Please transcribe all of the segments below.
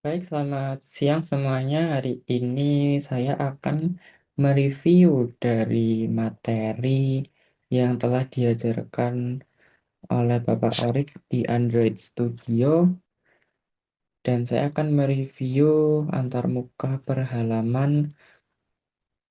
Baik, selamat siang semuanya. Hari ini saya akan mereview dari materi yang telah diajarkan oleh Bapak Orik di Android Studio, dan saya akan mereview antarmuka per halaman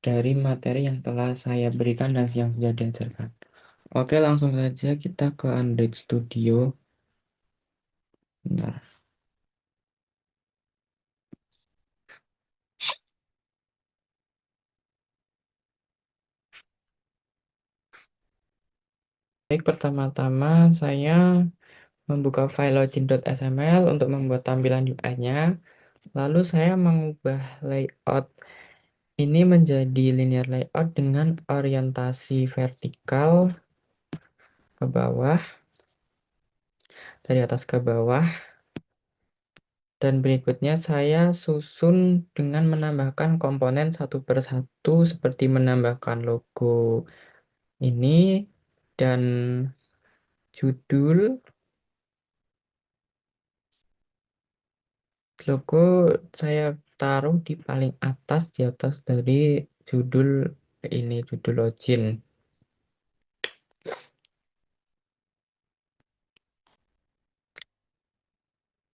dari materi yang telah saya berikan dan yang sudah diajarkan. Oke, langsung saja kita ke Android Studio. Bentar. Baik, pertama-tama saya membuka file login.xml untuk membuat tampilan UI-nya. Lalu saya mengubah layout ini menjadi linear layout dengan orientasi vertikal ke bawah, dari atas ke bawah. Dan berikutnya saya susun dengan menambahkan komponen satu per satu seperti menambahkan logo ini dan judul. Logo saya taruh di paling atas, di atas dari judul ini, judul login.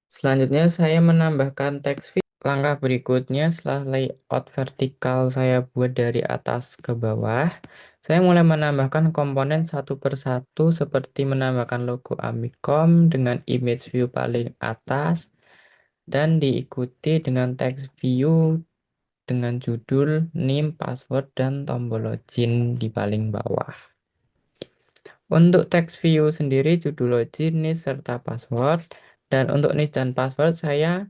Selanjutnya saya menambahkan teks fill. Langkah berikutnya setelah layout vertikal saya buat dari atas ke bawah, saya mulai menambahkan komponen satu per satu seperti menambahkan logo Amicom dengan image view paling atas dan diikuti dengan teks view dengan judul, name, password, dan tombol login di paling bawah. Untuk teks view sendiri judul login, NIS, serta password. Dan untuk NIS dan password saya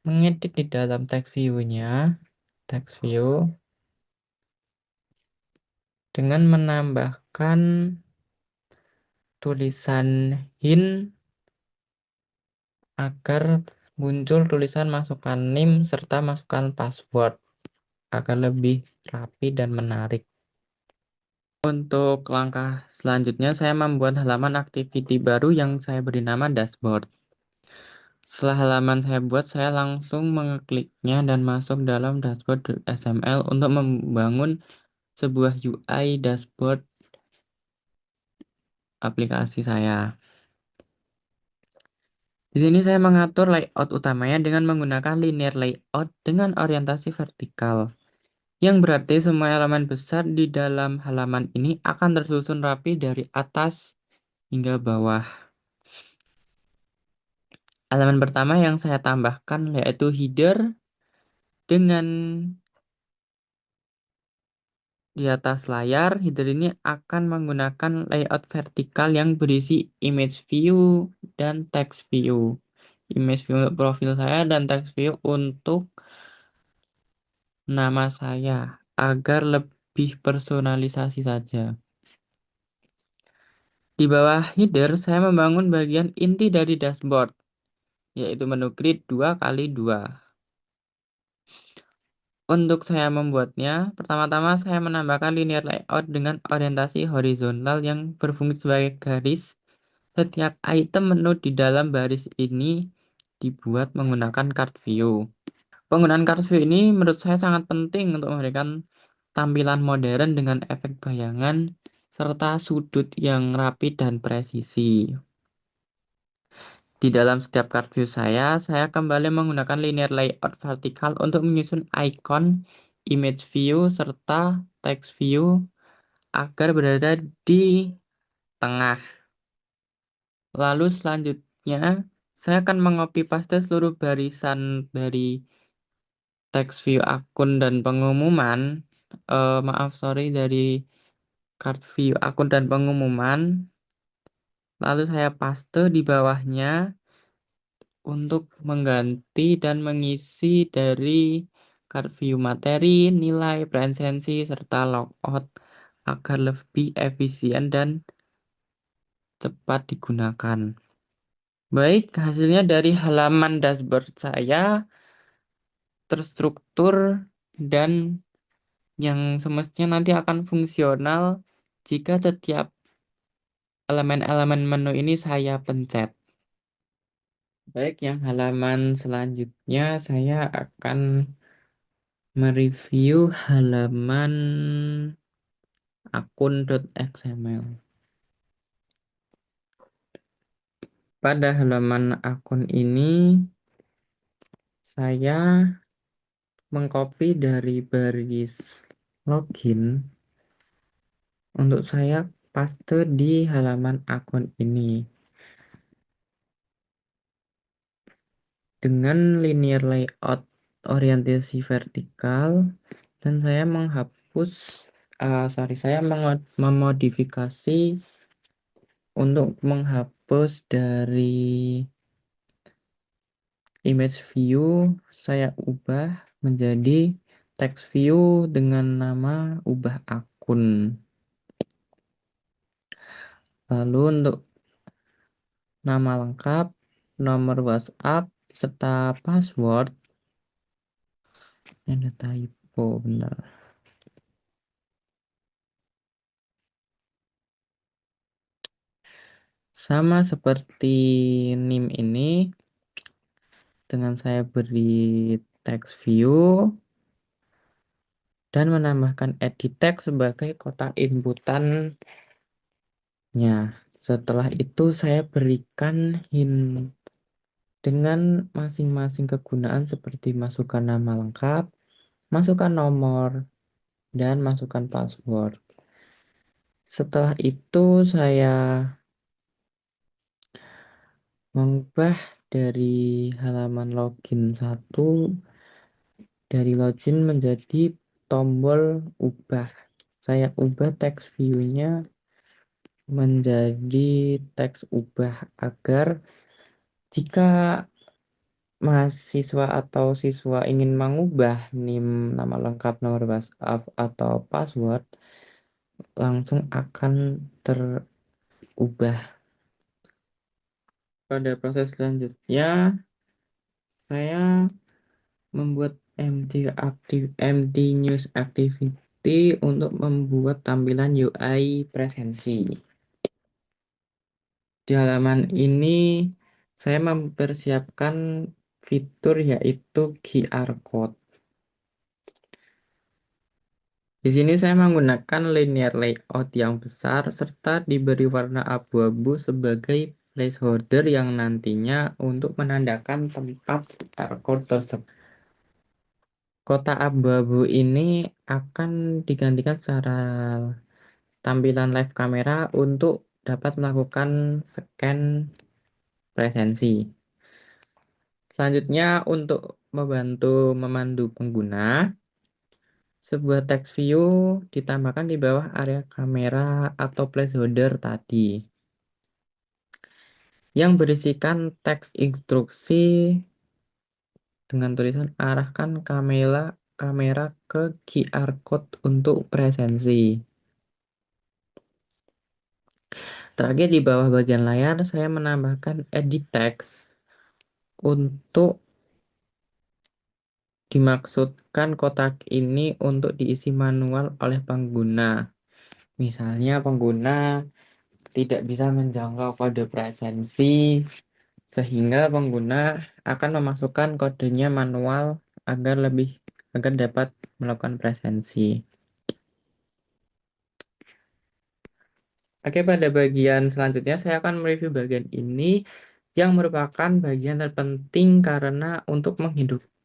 mengedit di dalam teks view-nya, teks view, dengan menambahkan tulisan hint agar muncul tulisan masukkan name serta masukkan password agar lebih rapi dan menarik. Untuk langkah selanjutnya saya membuat halaman activity baru yang saya beri nama dashboard. Setelah halaman saya buat, saya langsung mengekliknya dan masuk dalam dashboard.xml untuk membangun sebuah UI dashboard aplikasi saya. Di sini saya mengatur layout utamanya dengan menggunakan linear layout dengan orientasi vertikal, yang berarti semua elemen besar di dalam halaman ini akan tersusun rapi dari atas hingga bawah. Elemen pertama yang saya tambahkan yaitu header dengan di atas layar. Header ini akan menggunakan layout vertikal yang berisi image view dan text view. Image view untuk profil saya dan text view untuk nama saya agar lebih personalisasi saja. Di bawah header, saya membangun bagian inti dari dashboard, yaitu menu grid 2x2. Untuk saya membuatnya, pertama-tama saya menambahkan linear layout dengan orientasi horizontal yang berfungsi sebagai garis. Setiap item menu di dalam baris ini dibuat menggunakan card view. Penggunaan card view ini menurut saya sangat penting untuk memberikan tampilan modern dengan efek bayangan serta sudut yang rapi dan presisi. Di dalam setiap card view saya kembali menggunakan linear layout vertikal untuk menyusun icon, image view, serta text view agar berada di tengah. Lalu selanjutnya, saya akan mengcopy paste seluruh barisan dari text view akun dan pengumuman. Dari card view akun dan pengumuman. Lalu saya paste di bawahnya untuk mengganti dan mengisi dari card view materi, nilai, presensi, serta logout agar lebih efisien dan cepat digunakan. Baik, hasilnya dari halaman dashboard saya terstruktur dan yang semestinya nanti akan fungsional jika setiap elemen-elemen menu ini saya pencet. Baik, yang halaman selanjutnya saya akan mereview halaman akun.xml. Pada halaman akun ini, saya mengcopy dari baris login untuk saya paste di halaman akun ini dengan linear layout orientasi vertikal, dan saya menghapus saya memodifikasi untuk menghapus dari image view. Saya ubah menjadi text view dengan nama ubah akun. Lalu untuk nama lengkap, nomor WhatsApp, serta password. Ada typo, benar. Sama seperti NIM ini, dengan saya beri text view dan menambahkan edit text sebagai kotak inputannya. Setelah itu saya berikan hint dengan masing-masing kegunaan seperti masukkan nama lengkap, masukkan nomor, dan masukkan password. Setelah itu saya mengubah dari halaman login 1 dari login menjadi tombol ubah. Saya ubah text view-nya menjadi teks ubah agar jika mahasiswa atau siswa ingin mengubah NIM, nama lengkap, nomor WhatsApp, atau password, langsung akan terubah. Pada proses selanjutnya, saya membuat empty news activity untuk membuat tampilan UI presensi. Di halaman ini saya mempersiapkan fitur yaitu QR code. Di sini saya menggunakan linear layout yang besar serta diberi warna abu-abu sebagai placeholder yang nantinya untuk menandakan tempat QR code tersebut. Kotak abu-abu ini akan digantikan secara tampilan live kamera untuk dapat melakukan scan presensi. Selanjutnya, untuk membantu memandu pengguna, sebuah text view ditambahkan di bawah area kamera atau placeholder tadi yang berisikan teks instruksi dengan tulisan arahkan kamera ke QR code untuk presensi. Terakhir, di bawah bagian layar saya menambahkan edit text untuk dimaksudkan kotak ini untuk diisi manual oleh pengguna. Misalnya pengguna tidak bisa menjangkau kode presensi, sehingga pengguna akan memasukkan kodenya manual agar dapat melakukan presensi. Oke, pada bagian selanjutnya saya akan mereview bagian ini yang merupakan bagian terpenting karena untuk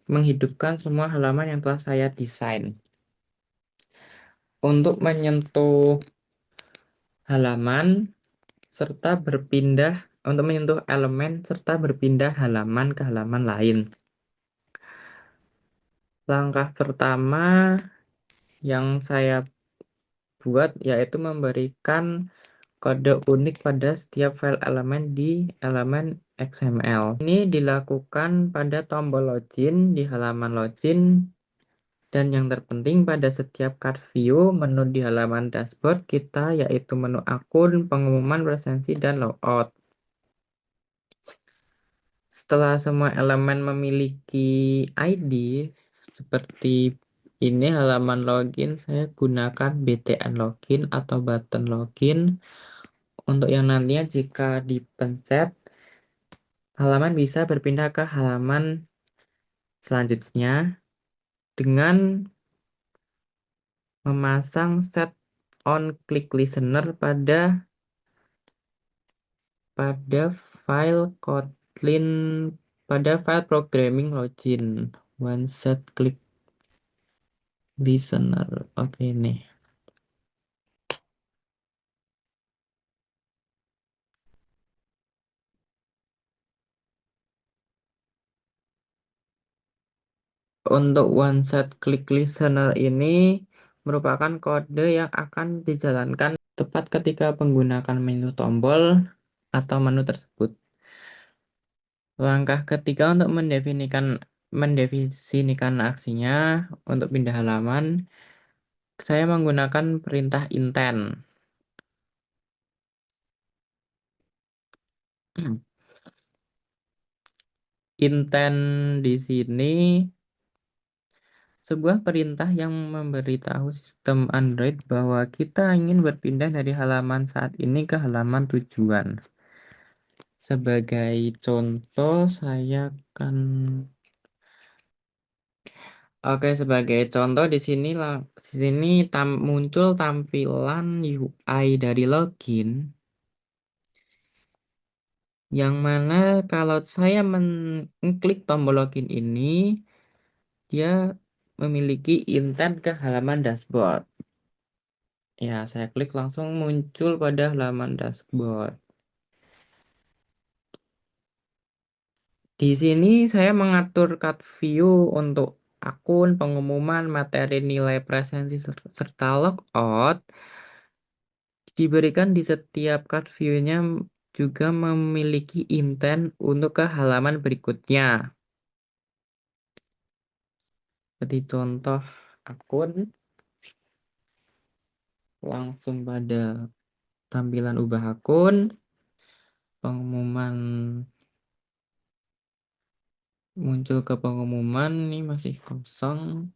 menghidupkan semua halaman yang telah saya desain. Untuk menyentuh halaman untuk menyentuh elemen serta berpindah halaman ke halaman lain. Langkah pertama yang saya buat yaitu memberikan kode unik pada setiap file elemen di elemen XML. Ini dilakukan pada tombol login di halaman login, dan yang terpenting pada setiap card view menu di halaman dashboard kita yaitu menu akun, pengumuman presensi, dan logout. Setelah semua elemen memiliki ID seperti ini halaman login, saya gunakan btn login atau button login untuk yang nantinya jika dipencet halaman bisa berpindah ke halaman selanjutnya dengan memasang set on click listener pada file Kotlin pada file programming login one set click listener. Oke nih. Untuk one set click listener ini merupakan kode yang akan dijalankan tepat ketika menggunakan menu tombol atau menu tersebut. Langkah ketiga untuk mendefinisikan aksinya untuk pindah halaman, saya menggunakan perintah intent. Intent di sini sebuah perintah yang memberitahu sistem Android bahwa kita ingin berpindah dari halaman saat ini ke halaman tujuan. Sebagai contoh, saya akan sebagai contoh di sini muncul tampilan UI dari login yang mana kalau saya mengklik tombol login ini, dia memiliki intent ke halaman dashboard. Ya, saya klik langsung muncul pada halaman dashboard. Di sini saya mengatur cut view untuk akun, pengumuman, materi nilai presensi serta logout. Diberikan di setiap cut view-nya juga memiliki intent untuk ke halaman berikutnya. Seperti contoh akun, langsung pada tampilan ubah akun, pengumuman muncul ke pengumuman, ini masih kosong.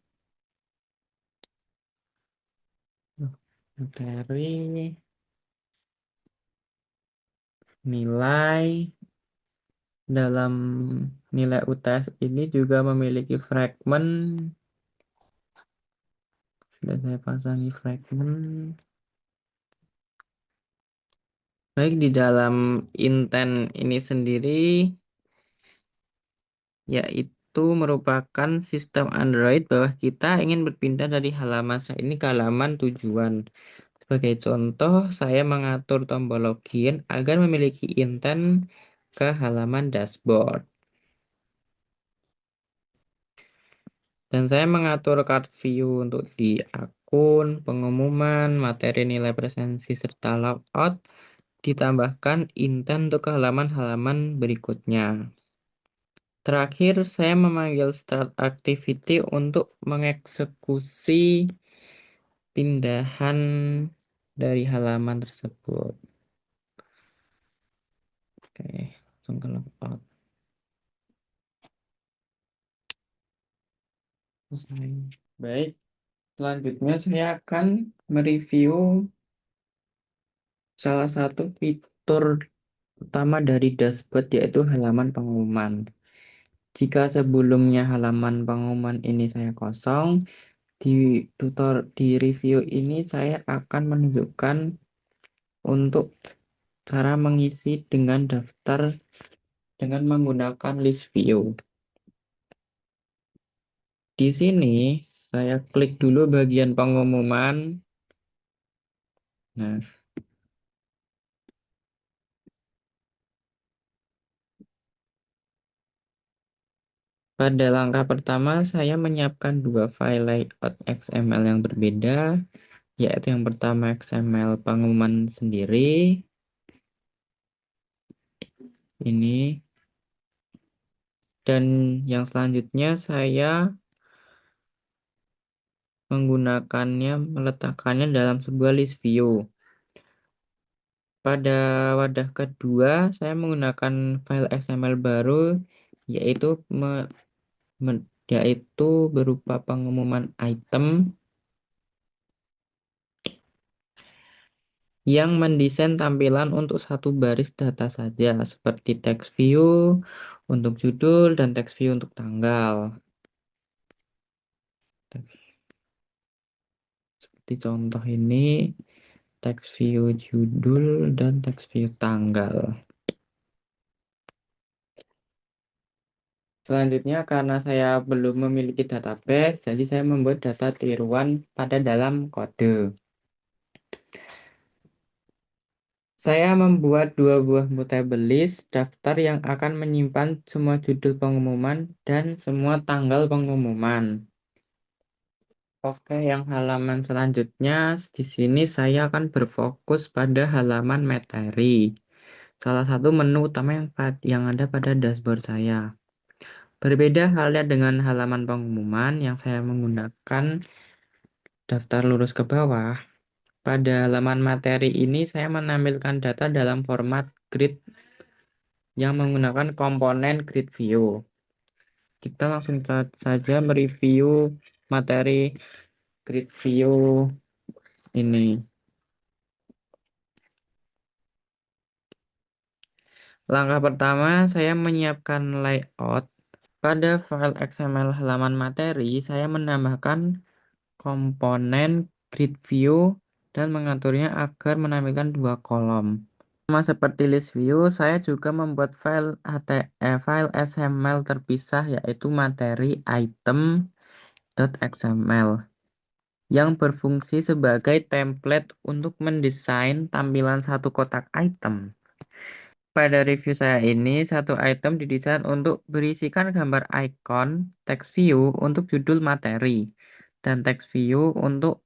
Materi, nilai, dalam nilai UTS ini juga memiliki fragment. Sudah saya pasangi fragment. Baik, di dalam intent ini sendiri yaitu merupakan sistem Android bahwa kita ingin berpindah dari halaman saya ini ke halaman tujuan. Sebagai contoh, saya mengatur tombol login agar memiliki intent ke halaman dashboard. Dan saya mengatur card view untuk di akun, pengumuman, materi nilai presensi, serta logout, ditambahkan intent untuk ke halaman-halaman berikutnya. Terakhir, saya memanggil start activity untuk mengeksekusi pindahan dari halaman tersebut. Oke, langsung ke logout. Selesai. Baik, selanjutnya saya akan mereview salah satu fitur utama dari dashboard yaitu halaman pengumuman. Jika sebelumnya halaman pengumuman ini saya kosong, di review ini saya akan menunjukkan untuk cara mengisi dengan daftar dengan menggunakan list view. Di sini saya klik dulu bagian pengumuman. Nah, pada langkah pertama saya menyiapkan dua file layout XML yang berbeda, yaitu yang pertama XML pengumuman sendiri. Ini. Dan yang selanjutnya saya meletakkannya dalam sebuah list view. Pada wadah kedua, saya menggunakan file XML baru, yaitu yaitu berupa pengumuman item. yang mendesain tampilan untuk satu baris data saja, seperti text view untuk judul dan text view untuk tanggal. Seperti contoh ini, text view judul dan text view tanggal. Selanjutnya, karena saya belum memiliki database, jadi saya membuat data tiruan pada dalam kode. Saya membuat dua buah mutable list daftar yang akan menyimpan semua judul pengumuman dan semua tanggal pengumuman. Oke, yang halaman selanjutnya di sini saya akan berfokus pada halaman materi. Salah satu menu utama yang ada pada dashboard saya. Berbeda halnya dengan halaman pengumuman yang saya menggunakan daftar lurus ke bawah. Pada halaman materi ini saya menampilkan data dalam format grid yang menggunakan komponen grid view. Kita langsung saja mereview materi grid view ini. Langkah pertama, saya menyiapkan layout. Pada file XML halaman materi, saya menambahkan komponen grid view dan mengaturnya agar menampilkan dua kolom. Sama seperti list view, saya juga membuat file XML terpisah yaitu materi item.xml yang berfungsi sebagai template untuk mendesain tampilan satu kotak item. Pada review saya ini, satu item didesain untuk berisikan gambar icon text view untuk judul materi dan text view untuk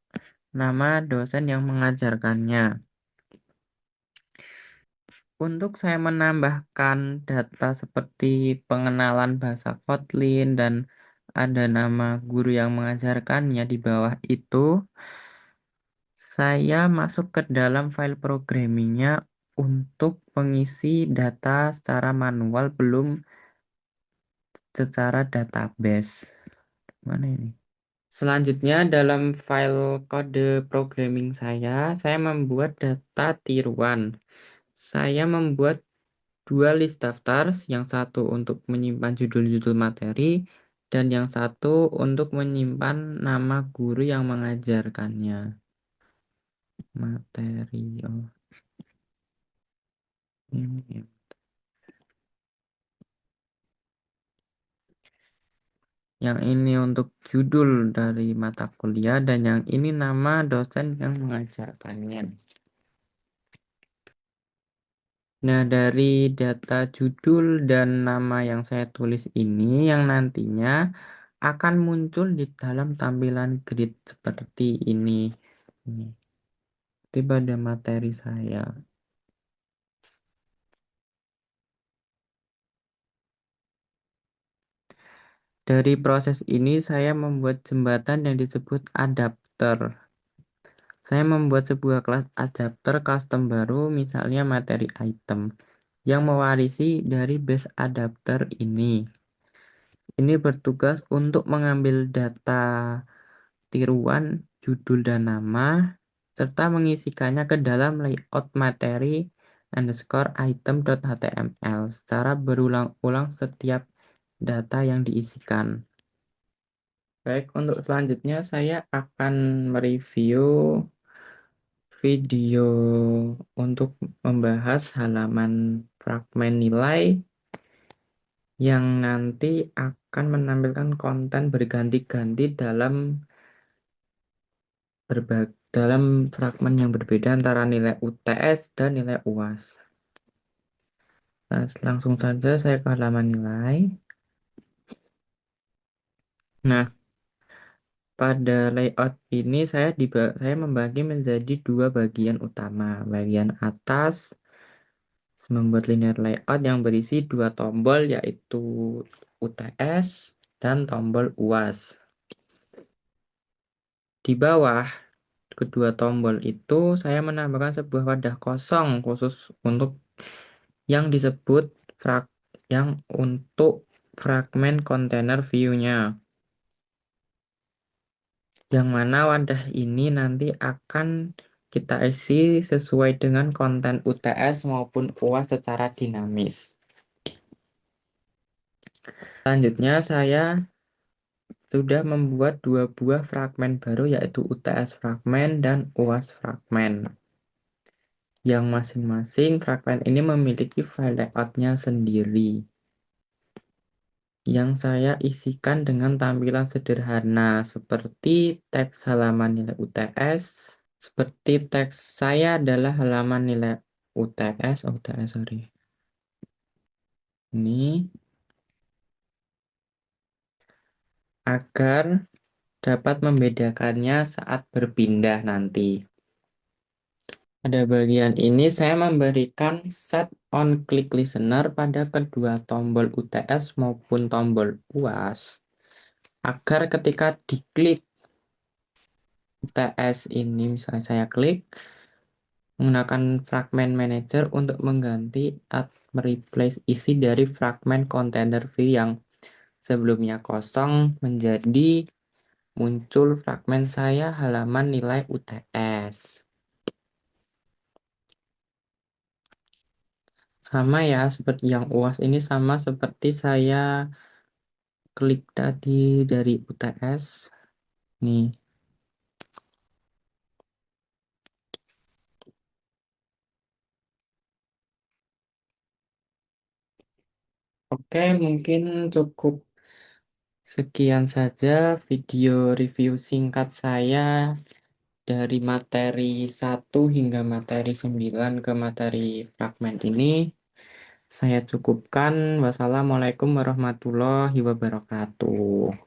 nama dosen yang mengajarkannya. Untuk saya menambahkan data seperti pengenalan bahasa Kotlin dan ada nama guru yang mengajarkannya di bawah itu, saya masuk ke dalam file programmingnya untuk mengisi data secara manual belum secara database. Mana ini? Selanjutnya dalam file kode programming saya membuat data tiruan. Saya membuat dua list daftar, yang satu untuk menyimpan judul-judul materi dan yang satu untuk menyimpan nama guru yang mengajarkannya. Materi, oh, ini. Yang ini untuk judul dari mata kuliah dan yang ini nama dosen yang mengajarkannya. Nah, dari data judul dan nama yang saya tulis ini yang nantinya akan muncul di dalam tampilan grid seperti ini. Ini. Pada materi saya. Dari proses ini saya membuat jembatan yang disebut adapter. Saya membuat sebuah kelas adapter custom baru, misalnya materi item, yang mewarisi dari base adapter ini. Ini bertugas untuk mengambil data tiruan, judul dan nama, serta mengisikannya ke dalam layout materi underscore item.html secara berulang-ulang setiap data yang diisikan. Baik, untuk selanjutnya saya akan mereview video untuk membahas halaman fragmen nilai yang nanti akan menampilkan konten berganti-ganti dalam fragmen yang berbeda antara nilai UTS dan nilai UAS. Nah, langsung saja saya ke halaman nilai. Nah, pada layout ini saya membagi menjadi dua bagian utama. Bagian atas membuat linear layout yang berisi dua tombol yaitu UTS dan tombol UAS. Di bawah kedua tombol itu saya menambahkan sebuah wadah kosong khusus untuk yang disebut yang untuk fragmen kontainer view-nya. Yang mana wadah ini nanti akan kita isi sesuai dengan konten UTS maupun UAS secara dinamis. Selanjutnya saya sudah membuat dua buah fragmen baru yaitu UTS fragmen dan UAS fragmen. Yang masing-masing fragmen ini memiliki file layoutnya sendiri. Yang saya isikan dengan tampilan sederhana seperti teks halaman nilai UTS. Seperti teks saya adalah halaman nilai UTS, sorry. Ini agar dapat membedakannya saat berpindah nanti. Pada bagian ini saya memberikan set on click listener pada kedua tombol UTS maupun tombol UAS agar ketika diklik UTS ini misalnya saya klik menggunakan fragment manager untuk mengganti atau mereplace isi dari fragment container view yang sebelumnya kosong menjadi muncul fragmen saya halaman nilai UTS. Sama ya, seperti yang UAS ini sama seperti saya klik tadi dari UTS. Nih. Oke, mungkin cukup sekian saja video review singkat saya dari materi 1 hingga materi 9 ke materi fragmen ini. Saya cukupkan. Wassalamualaikum warahmatullahi wabarakatuh.